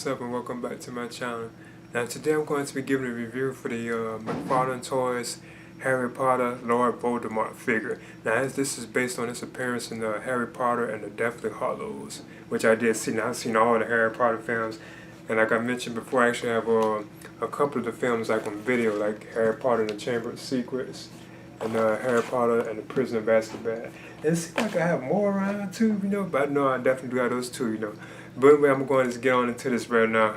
what's up and welcome back to my channel. Now today I'm going to be giving a review for the McFarlane Toys Harry Potter Lord Voldemort figure. Now as this is based on his appearance in Harry Potter and the Deathly Hallows, which I did see. Now I've seen all the Harry Potter films, and like I mentioned before, I actually have a couple of the films like on video, like Harry Potter and the Chamber of Secrets and Harry Potter and the Prison of Azkaban. And it seems like I have more around too, but I know I definitely do have those too, But anyway, I'm going to get on into this right now.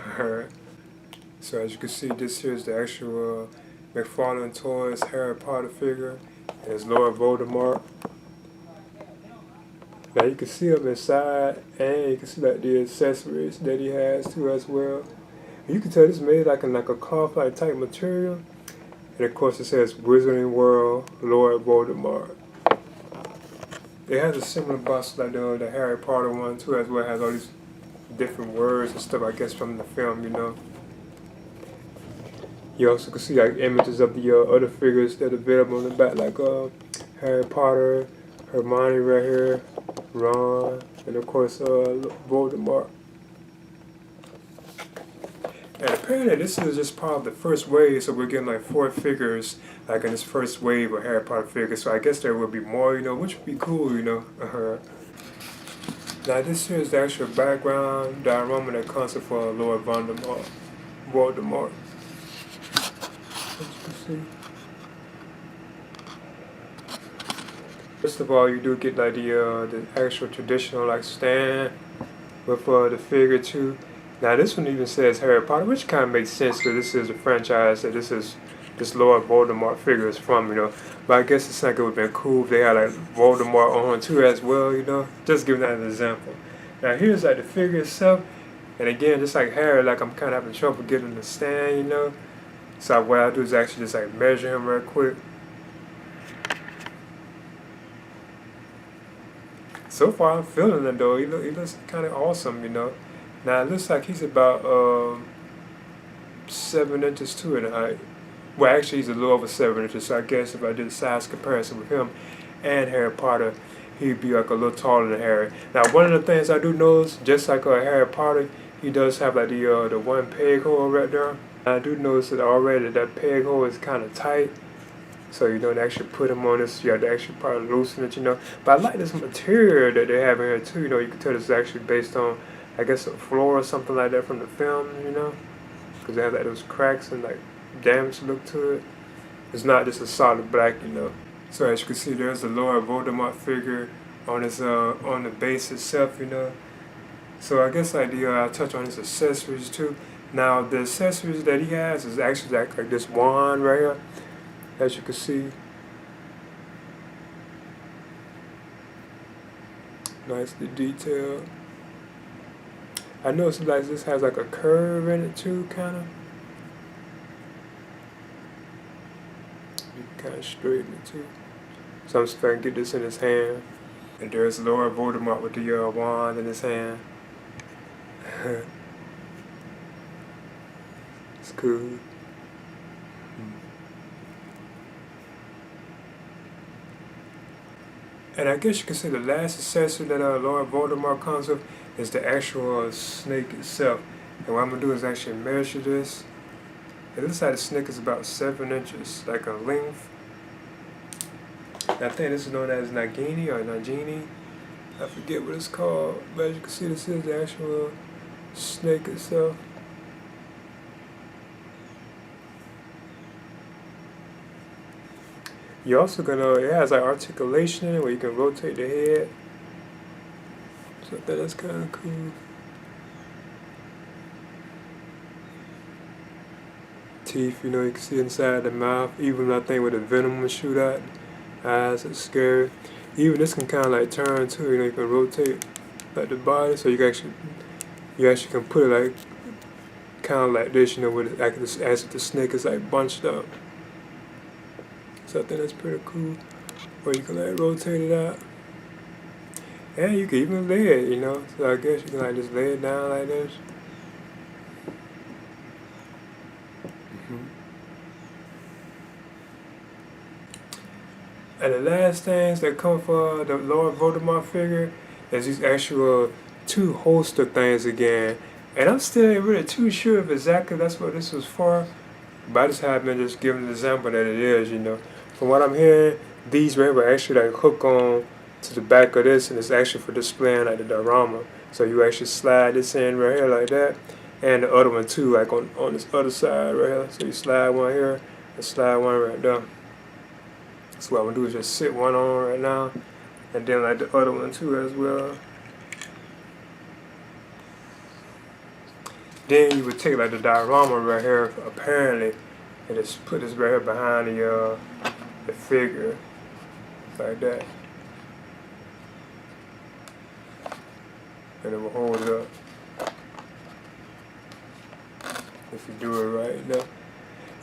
So as you can see, this here is the actual McFarlane Toys Harry Potter figure. And it's Lord Voldemort. Now you can see up inside, and you can see like the accessories that he has too as well. And you can tell this is made like in a cloth-like type material. And of course it says Wizarding World Lord Voldemort. It has a similar box like the Harry Potter one too, as well. It has all these different words and stuff, I guess, from the film, You also can see like images of the other figures that are available on the back, like Harry Potter, Hermione right here, Ron, and of course Voldemort. And apparently this is just part of the first wave, so we're getting like 4 figures like in this first wave of Harry Potter figures. So I guess there will be more, which would be cool, Now this here is the actual background diorama that comes for Lord Voldemort. As you can see. First of all, you do get like the actual traditional like stand with the figure too. Now this one even says Harry Potter, which kind of makes sense because this is a franchise that this Lord Voldemort figure is from, But I guess it's like it would have been cool if they had like Voldemort on too as well, Just giving that as an example. Now here's like the figure itself, and again, just like Harry, like I'm kind of having trouble getting the stand, So what I do is actually just like measure him real quick. So far I'm feeling it though. He looks kind of awesome, Now it looks like he's about 7 inches too in height. Well, actually he's a little over 7 inches, so I guess if I did a size comparison with him and Harry Potter, he'd be like a little taller than Harry. Now one of the things I do notice, just like Harry Potter, he does have like the one peg hole right there. I do notice that already that peg hole is kind of tight. So you don't actually put them on this, you have to actually probably loosen it, But I like this material that they have in here too, You can tell this is actually based on, I guess, a floor or something like that from the film, Because they have like those cracks and like damaged look to it. It's not just a solid black, So as you can see, there's the Lord Voldemort figure on his on the base itself, So I guess like I'll touch on his accessories too. Now the accessories that he has is actually like this wand right here, as you can see. Nicely detailed. I noticed like this has like a curve in it too, kinda. You can kinda straighten it too. So I'm just trying to get this in his hand. And there's Lord Voldemort with the wand in his hand. It's cool. And I guess you can say the last accessory that Lord Voldemort comes with is the actual snake itself. And what I'm going to do is actually measure this. It looks like the snake is about 7 inches, like a length. And I think this is known as Nagini or Nagini. I forget what it's called. But as you can see, this is the actual snake itself. You're also it has like articulation in it where you can rotate the head. So I think that's kind of cool. Teeth, you can see inside the mouth. Even I think where the venom will shoot out. Eyes are scary. Even this can kind of like turn too. You can rotate like the body, so you actually can put it like kind of like this. With it, as if the snake is like bunched up. So I think that's pretty cool. Or you can like rotate it out. And you can even lay it, So I guess you can like just lay it down like this. And the last things that come for the Lord Voldemort figure is these actual 2 holster things again. And I'm still really too sure if exactly that's what this was for. But I just have been just giving an example that it is, you know. From what I'm hearing, these right will actually like hook on to the back of this, and it's actually for displaying like the diorama. So you actually slide this in right here like that, and the other one too, like on this other side right here. So you slide one here and slide one right there. So what I'm gonna do is just sit one on right now, and then like the other one too as well. Then you would take like the diorama right here, apparently, and just put this right here behind the figure, like that. And it will hold it up if you do it right, you know.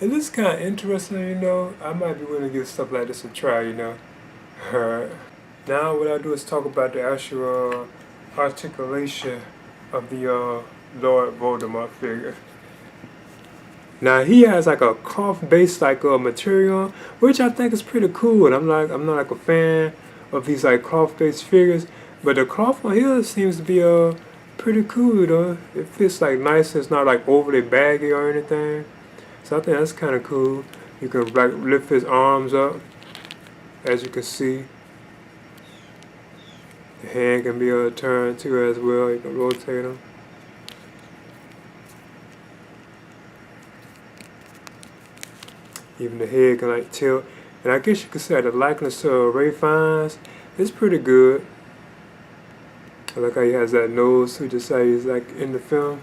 And this is kind of interesting, you know. I might be willing to give stuff like this a try, you know. Alright. Now what I do is talk about the actual articulation of the Lord Voldemort figure. Now he has like a cloth-based like material, which I think is pretty cool. And I'm not like a fan of these like cloth-based figures, but the cloth on here seems to be pretty cool, though. It fits like nice. It's not like overly baggy or anything. So I think that's kind of cool. You can like lift his arms up, as you can see. The hand can be turned too as well. You can rotate them. Even the head can like tilt. And I guess you could say the likeness to Ray Fiennes is pretty good. I like how he has that nose too, just how he's like in the film.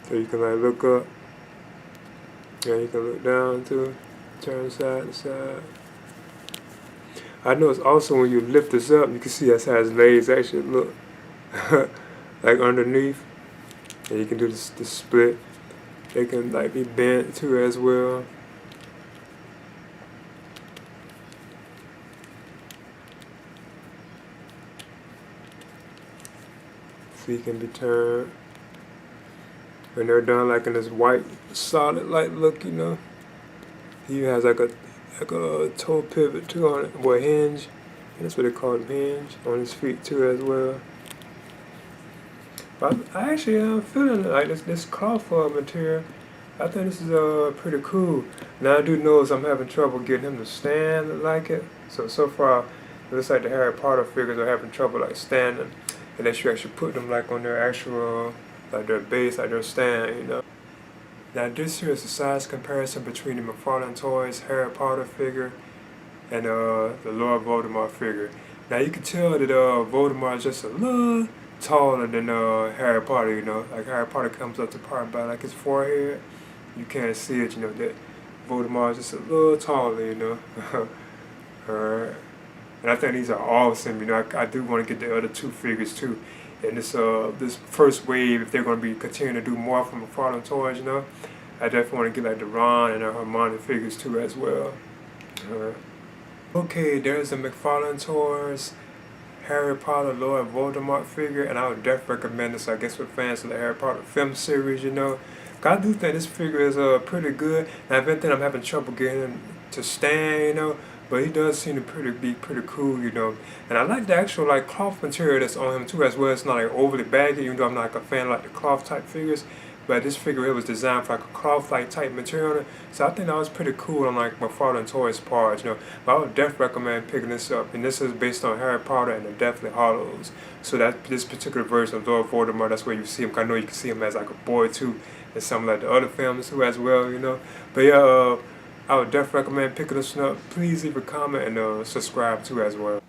So you can like look up. And you can look down too. Turn side to side. I noticed also when you lift this up, you can see that's how his legs actually look. Like underneath. And you can do this split. They can like be bent too as well. So you can be turned. When they're done like in this white solid like look, you know. He has like a toe pivot too on it, or a hinge. And that's what they call it, hinge, on his feet too as well. But I actually am feeling like this cloth material. I think this is pretty cool. Now I do notice I'm having trouble getting him to stand like it. So far, it looks like the Harry Potter figures are having trouble like standing, unless you actually put them like on their actual, like their base, like their stand, you know. Now this here is the size comparison between the McFarlane Toys Harry Potter figure and the Lord Voldemort figure. Now you can tell that Voldemort is just a little taller than Harry Potter, you know. Like Harry Potter comes up to part by like his forehead. You can't see it, you know, that Voldemort is just a little taller, you know. Alright. And I think these are awesome, you know. I do want to get the other two figures too. And this first wave, if they're going to be continuing to do more from McFarlane Toys, you know, I definitely want to get like the Ron and the Hermione figures too as well. Okay, there's the McFarlane Toys Harry Potter Lord Voldemort figure, and I would definitely recommend this, I guess, for fans of the Harry Potter film series, you know. I do think this figure is pretty good. Now, if anything, I'm having trouble getting him to stand, you know, but he does seem to be pretty cool, you know. And I like the actual like cloth material that's on him too as well. It's not like overly baggy, even though I'm not like a fan of like the cloth type figures. But this figure here was designed for like a cloth like type material. So I think that was pretty cool on like McFarlane Toys parts, you know. But I would definitely recommend picking this up. And this is based on Harry Potter and the Deathly Hallows. So that this particular version of Lord Voldemort, that's where you see him. I know you can see him as like a boy too, and some like the other films too as well, you know. But yeah, I would definitely recommend picking this up. Please leave a comment and subscribe too as well.